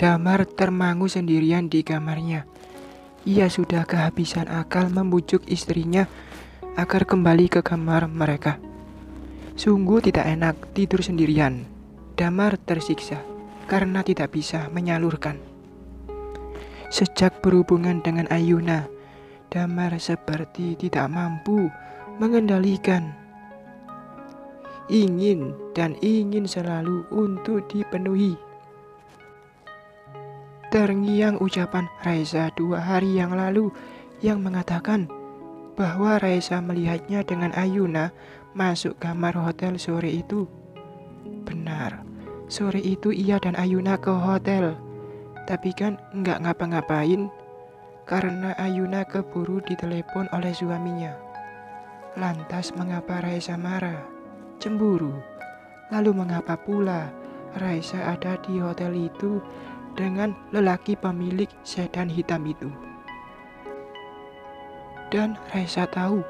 Damar termangu sendirian di kamarnya. Ia sudah kehabisan akal membujuk istrinya agar kembali ke kamar mereka. Sungguh tidak enak tidur sendirian. Damar tersiksa karena tidak bisa menyalurkan. Sejak berhubungan dengan Ayuna, Damar seperti tidak mampu mengendalikan. Ingin dan ingin selalu untuk dipenuhi. Terngiang ucapan Raisa 2 hari yang lalu yang mengatakan bahwa Raisa melihatnya dengan Ayuna masuk kamar hotel sore itu. Benar, sore itu ia dan Ayuna ke hotel. Tapi kan nggak ngapa-ngapain karena Ayuna keburu ditelepon oleh suaminya. Lantas mengapa Raisa marah? Cemburu. Lalu mengapa pula Raisa ada di hotel itu dengan lelaki pemilik sedan hitam itu? Dan Raisa tahu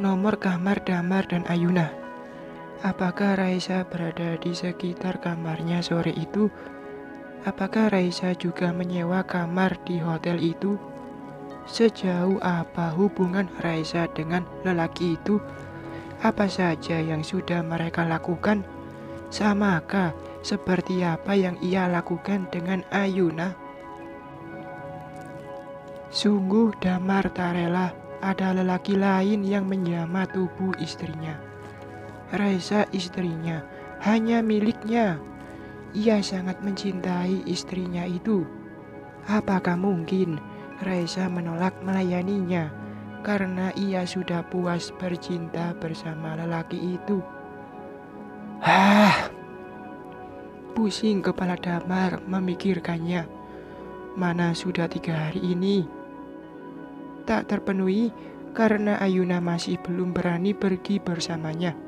nomor kamar Damar dan Ayuna. Apakah Raisa berada di sekitar kamarnya sore itu? Apakah Raisa juga menyewa kamar di hotel itu? Sejauh apa hubungan Raisa dengan lelaki itu? Apa saja yang sudah mereka lakukan? Samakah seperti apa yang ia lakukan dengan Ayuna? Sungguh Damar tak rela ada lelaki lain yang menjamah tubuh istrinya. Raisa istrinya, hanya miliknya. Ia sangat mencintai istrinya itu. Apakah mungkin Raisa menolak melayaninya karena ia sudah puas bercinta bersama lelaki itu? Pusing kepala Damar memikirkannya. Mana sudah 3 hari ini tak terpenuhi karena Ayuna masih belum berani pergi bersamanya.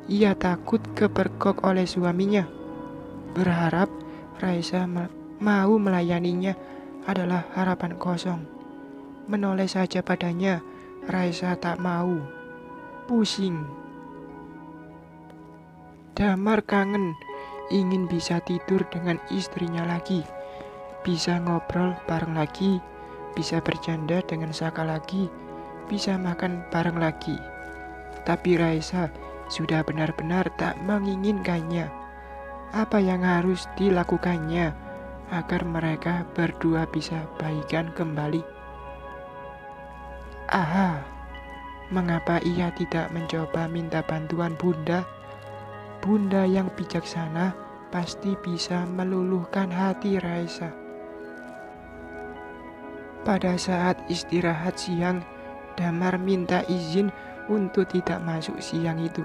Ia takut kepergok oleh suaminya. Berharap Raisa mau melayaninya adalah harapan kosong. Menoleh saja padanya, Raisa tak mau. Pusing. Damar kangen, ingin bisa tidur dengan istrinya lagi. Bisa ngobrol bareng lagi, bisa bercanda dengan Saka lagi, bisa makan bareng lagi. Tapi Raisa sudah benar-benar tak menginginkannya. Apa yang harus dilakukannya agar mereka berdua bisa baikan kembali? Mengapa ia tidak mencoba minta bantuan Bunda? Bunda yang bijaksana pasti bisa meluluhkan hati Raisa. Pada saat istirahat siang, Damar minta izin untuk tidak masuk siang itu.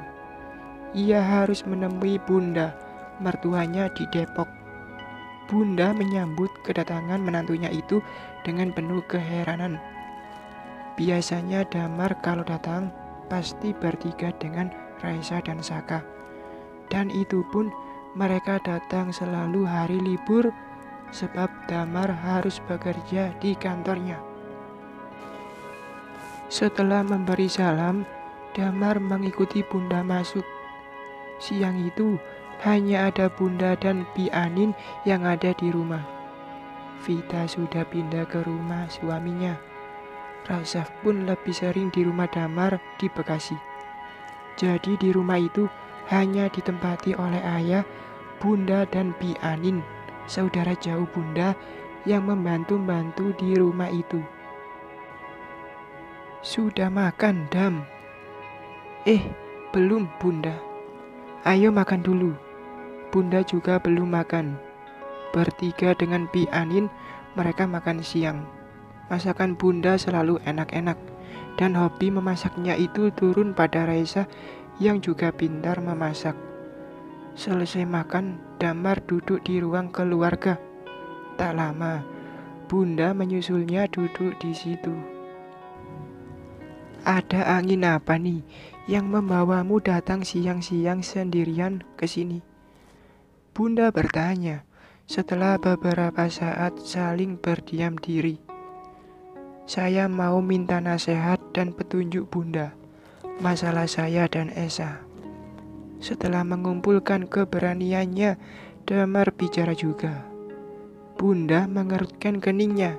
Ia harus menemui Bunda, mertuanya di Depok. Bunda menyambut kedatangan menantunya itu dengan penuh keheranan. Biasanya Damar kalau datang pasti bertiga dengan Raisa dan Saka. Dan itu pun mereka datang selalu hari libur sebab Damar harus bekerja di kantornya. Setelah memberi salam, Damar mengikuti Bunda masuk. Siang itu hanya ada Bunda dan Bi Anin yang ada di rumah. Vita sudah pindah ke rumah suaminya. Rasaf pun lebih sering di rumah Damar di Bekasi. Jadi di rumah itu hanya ditempati oleh ayah, Bunda dan Bi Anin, saudara jauh Bunda yang membantu-bantu di rumah itu. Sudah makan, Dam? Belum Bunda. Ayo makan dulu. Bunda juga belum makan. Bertiga dengan Bi Anin mereka makan siang. Masakan Bunda selalu enak-enak dan hobi memasaknya itu turun pada Raisa yang juga pintar memasak. Selesai makan, Damar duduk di ruang keluarga. Tak lama, Bunda menyusulnya duduk di situ. Ada angin apa nih yang membawamu datang siang-siang sendirian ke sini? Bunda bertanya setelah beberapa saat saling berdiam diri. Saya mau minta nasihat dan petunjuk Bunda, masalah saya dan Esa. Setelah mengumpulkan keberaniannya, Damar bicara juga. Bunda mengerutkan keningnya.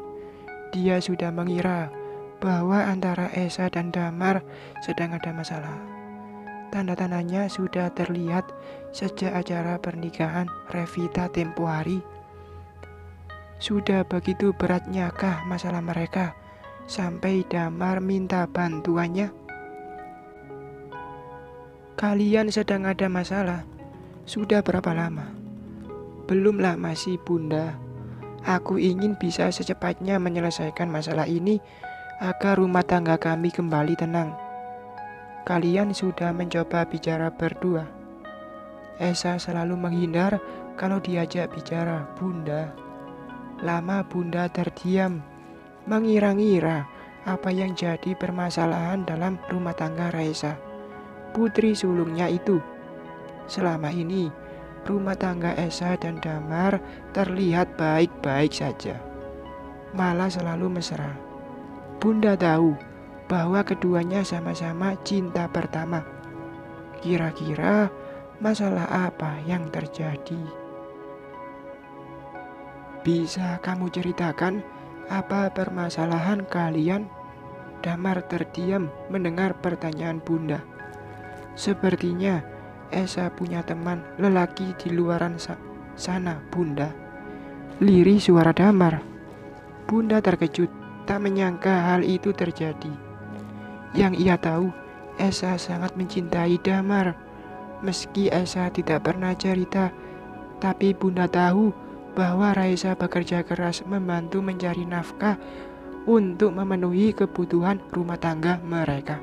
Dia sudah mengira bahwa antara Esa dan Damar sedang ada masalah. Tanda-tandanya sudah terlihat sejak acara pernikahan Revita tempo hari. Sudah begitu beratnyakah masalah mereka sampai Damar minta bantuannya? Kalian sedang ada masalah? Sudah berapa lama? Belum lama sih Bunda. Aku ingin bisa secepatnya menyelesaikan masalah ini agar rumah tangga kami kembali tenang. Kalian sudah mencoba bicara berdua? Esa selalu menghindar kalau diajak bicara, Bunda. Lama Bunda terdiam, mengira-ngira apa yang jadi permasalahan dalam rumah tangga Raisa, putri sulungnya itu. Selama ini, rumah tangga Esa dan Damar terlihat baik-baik saja, malah selalu mesra. Bunda tahu bahwa keduanya sama-sama cinta pertama. Kira-kira masalah apa yang terjadi? Bisa kamu ceritakan apa permasalahan kalian? Damar terdiam mendengar pertanyaan Bunda. Sepertinya Esa punya teman lelaki di luaran sana, Bunda. Lirih suara Damar. Bunda terkejut, tak menyangka hal itu terjadi. Yang ia tahu, Esa sangat mencintai Damar. Meski Esa tidak pernah cerita, tapi Bunda tahu bahwa Raisa bekerja keras membantu mencari nafkah untuk memenuhi kebutuhan rumah tangga mereka.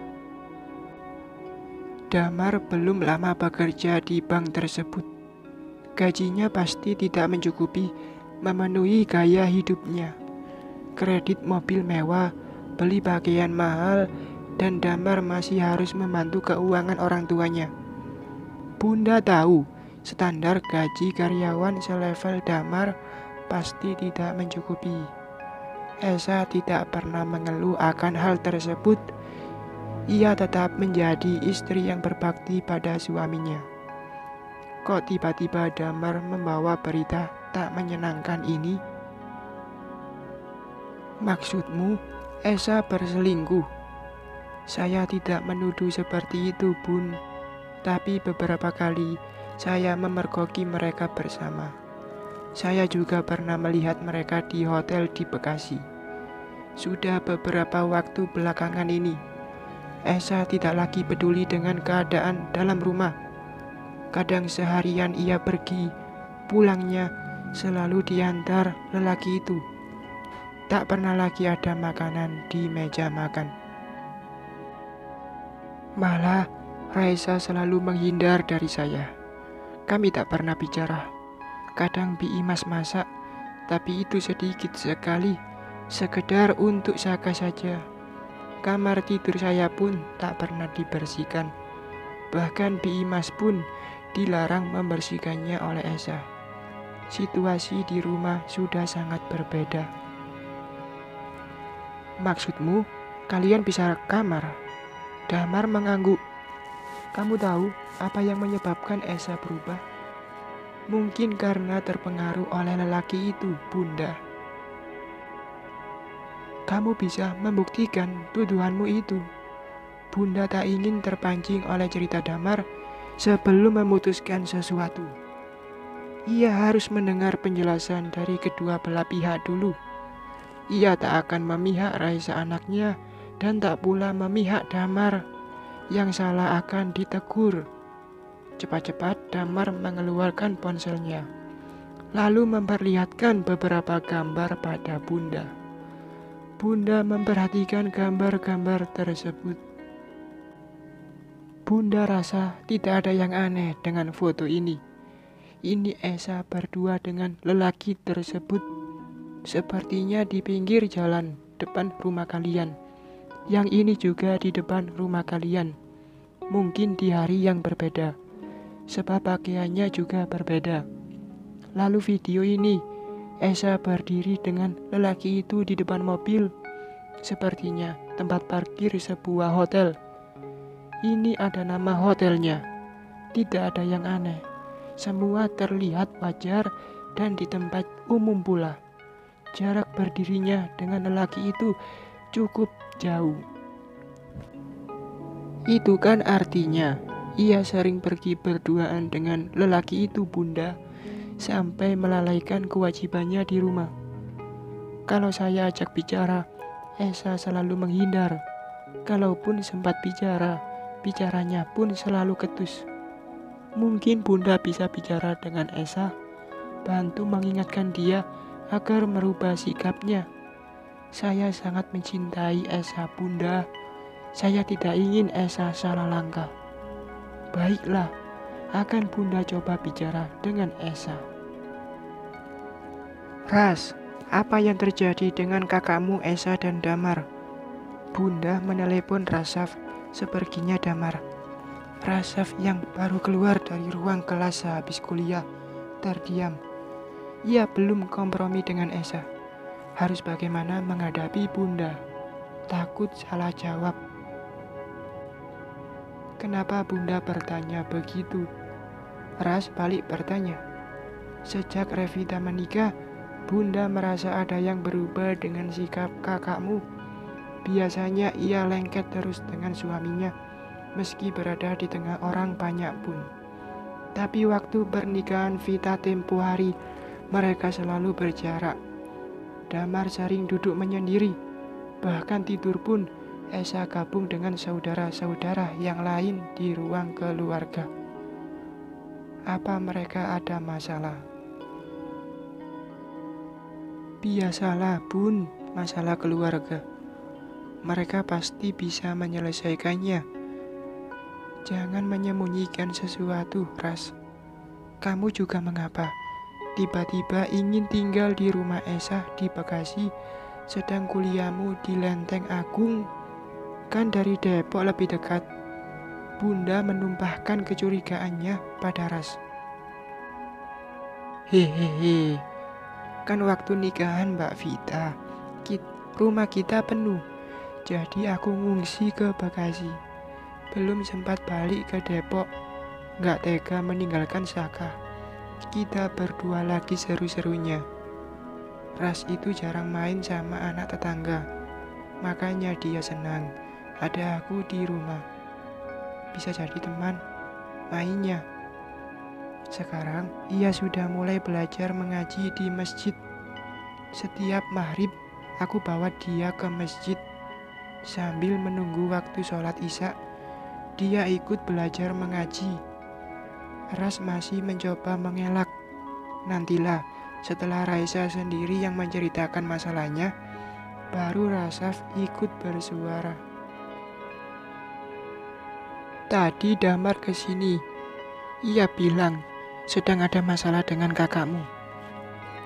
Damar belum lama bekerja di bank tersebut. Gajinya pasti tidak mencukupi memenuhi gaya hidupnya. Kredit mobil mewah, beli pakaian mahal, dan Damar masih harus membantu keuangan orang tuanya. Bunda tahu standar gaji karyawan selevel Damar pasti tidak mencukupi. Esa tidak pernah mengeluh akan hal tersebut. Ia tetap menjadi istri yang berbakti pada suaminya. Kok tiba-tiba Damar membawa berita tak menyenangkan ini? Maksudmu Esa berselingkuh? Saya tidak menuduh seperti itu, Bun. Tapi beberapa kali saya memergoki mereka bersama. Saya juga pernah melihat mereka di hotel di Bekasi. Sudah beberapa waktu belakangan ini, Esa tidak lagi peduli dengan keadaan dalam rumah. Kadang seharian ia pergi, pulangnya selalu diantar lelaki itu. Tak pernah lagi ada makanan di meja makan. Malah Raisa selalu menghindar dari saya. Kami tak pernah bicara. Kadang Bi Imas masak, tapi itu sedikit sekali, sekedar untuk Saka saja. Kamar tidur saya pun tak pernah dibersihkan. Bahkan Bi Imas pun dilarang membersihkannya oleh Esa. Situasi di rumah sudah sangat berbeda. Maksudmu, kalian bisa kamar? Damar mengangguk. Kamu tahu apa yang menyebabkan Esa berubah? Mungkin karena terpengaruh oleh lelaki itu, Bunda. Kamu bisa membuktikan tuduhanmu itu. Bunda tak ingin terpancing oleh cerita Damar sebelum memutuskan sesuatu. Ia harus mendengar penjelasan dari kedua belah pihak dulu. Ia tak akan memihak Raisa anaknya dan tak pula memihak Damar. Yang salah akan ditegur. Cepat-cepat Damar mengeluarkan ponselnya, lalu memperlihatkan beberapa gambar pada Bunda. Bunda memperhatikan gambar-gambar tersebut. Bunda rasa tidak ada yang aneh dengan foto ini. Ini Esa berdua dengan lelaki tersebut. Sepertinya di pinggir jalan depan rumah kalian. Yang ini juga di depan rumah kalian. Mungkin di hari yang berbeda, sebab pakaiannya juga berbeda. Lalu video ini, Esa berdiri dengan lelaki itu di depan mobil. Sepertinya tempat parkir sebuah hotel. Ini ada nama hotelnya. Tidak ada yang aneh. Semua terlihat wajar dan di tempat umum pula. Jarak berdirinya dengan lelaki itu cukup jauh. Itu kan artinya ia sering pergi berduaan dengan lelaki itu, Bunda, sampai melalaikan kewajibannya di rumah. Kalau saya ajak bicara, Esa selalu menghindar. Kalaupun sempat bicara, bicaranya pun selalu ketus. Mungkin Bunda bisa bicara dengan Esa, bantu mengingatkan dia agar merubah sikapnya. Saya sangat mencintai Esa, Bunda. Saya tidak ingin Esa salah langkah. Baiklah, akan Bunda coba bicara dengan Esa. Ras, apa yang terjadi dengan kakakmu Esa dan Damar? Bunda menelepon Rasaf seperginya Damar. Rasaf yang baru keluar dari ruang kelas sehabis kuliah terdiam. Ia belum kompromi dengan Esa. Harus bagaimana menghadapi Bunda? Takut salah jawab. Kenapa Bunda bertanya begitu? Ras balik bertanya. Sejak Revita menikah, Bunda merasa ada yang berubah dengan sikap kakakmu. Biasanya ia lengket terus dengan suaminya, meski berada di tengah orang banyak pun. Tapi waktu pernikahan Vita tempo hari, mereka selalu berjarak. Damar sering duduk menyendiri, bahkan tidur pun Esa gabung dengan saudara-saudara yang lain di ruang keluarga. Apa mereka ada masalah? Biasalah, Bun, masalah keluarga. Mereka pasti bisa menyelesaikannya. Jangan menyembunyikan sesuatu, Ras. Kamu juga mengapa? Tiba-tiba ingin tinggal di rumah Esa di Bekasi, sedang kuliahmu di Lenteng Agung. Kan dari Depok lebih dekat. Bunda menumpahkan kecurigaannya pada Ras. Hehehe, kan waktu nikahan Mbak Vita, rumah kita penuh. Jadi aku ngungsi ke Bekasi. Belum sempat balik ke Depok. Gak tega meninggalkan Saka. Kita berdua lagi seru-serunya. Ras itu jarang main sama anak tetangga. Makanya dia senang ada aku di rumah. Bisa jadi teman mainnya. Sekarang ia sudah mulai belajar mengaji di masjid. Setiap maghrib aku bawa dia ke masjid. Sambil menunggu waktu sholat isya, dia ikut belajar mengaji. Ras masih mencoba mengelak. Nantilah setelah Raisa sendiri yang menceritakan masalahnya, baru Rasaf ikut bersuara. Tadi Damar kesini. Ia bilang sedang ada masalah dengan kakakmu.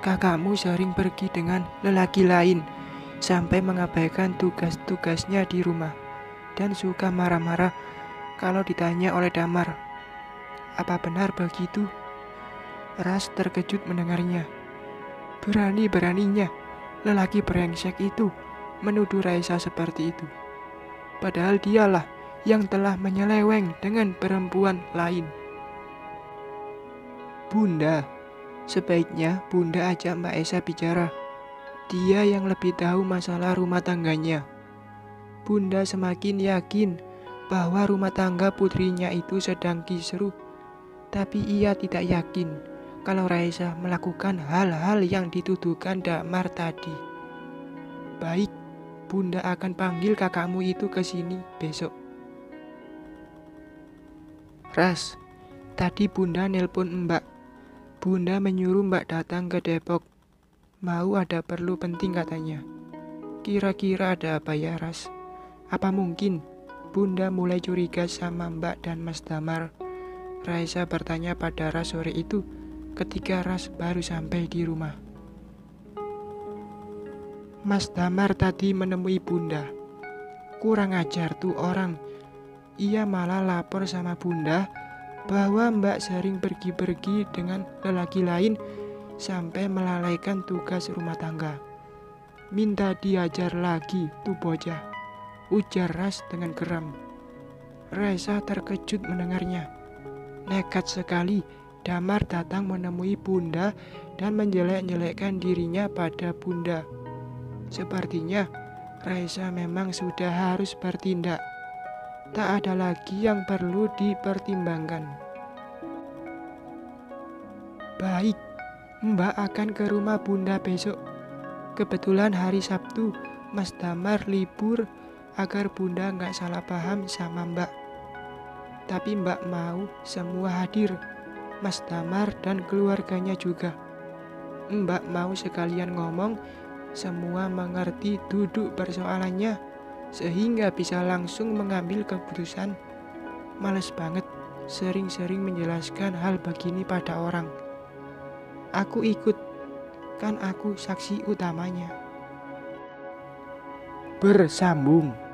Kakakmu sering pergi dengan lelaki lain sampai mengabaikan tugas-tugasnya di rumah dan suka marah-marah kalau ditanya oleh Damar. Apa benar begitu? Ras terkejut mendengarnya. Berani-beraninya lelaki brengsek itu menuduh Raisa seperti itu. Padahal dialah yang telah menyeleweng dengan perempuan lain. Bunda, sebaiknya Bunda ajak Mbak Esa bicara. Dia yang lebih tahu masalah rumah tangganya. Bunda semakin yakin bahwa rumah tangga putrinya itu sedang kisruh. Tapi ia tidak yakin kalau Raisa melakukan hal-hal yang dituduhkan Damar tadi. Baik, Bunda akan panggil kakakmu itu ke sini besok. Ras, tadi Bunda nelpon Mbak. Bunda menyuruh Mbak datang ke Depok. Mau ada perlu penting katanya. Kira-kira ada apa ya, Ras? Apa mungkin Bunda mulai curiga sama Mbak dan Mas Damar? Raisa bertanya pada Ras sore itu ketika Ras baru sampai di rumah. Mas Damar tadi menemui Bunda. Kurang ajar tuh orang. Ia malah lapor sama Bunda bahwa Mbak sering pergi-pergi dengan lelaki lain sampai melalaikan tugas rumah tangga. Minta diajar lagi tuh bocah, ujar Ras dengan geram. Raisa terkejut mendengarnya. Nekat sekali Damar datang menemui Bunda dan menjelek-jelekkan dirinya pada Bunda. Sepertinya Raisa memang sudah harus bertindak. Tak ada lagi yang perlu dipertimbangkan. Baik, Mbak akan ke rumah Bunda besok. Kebetulan hari Sabtu, Mas Damar libur agar Bunda nggak salah paham sama Mbak. Tapi Mbak mau semua hadir, Mas Damar dan keluarganya juga. Mbak mau sekalian ngomong, semua mengerti duduk persoalannya, sehingga bisa langsung mengambil keputusan. Males banget sering-sering menjelaskan hal begini pada orang. Aku ikut, kan aku saksi utamanya. Bersambung.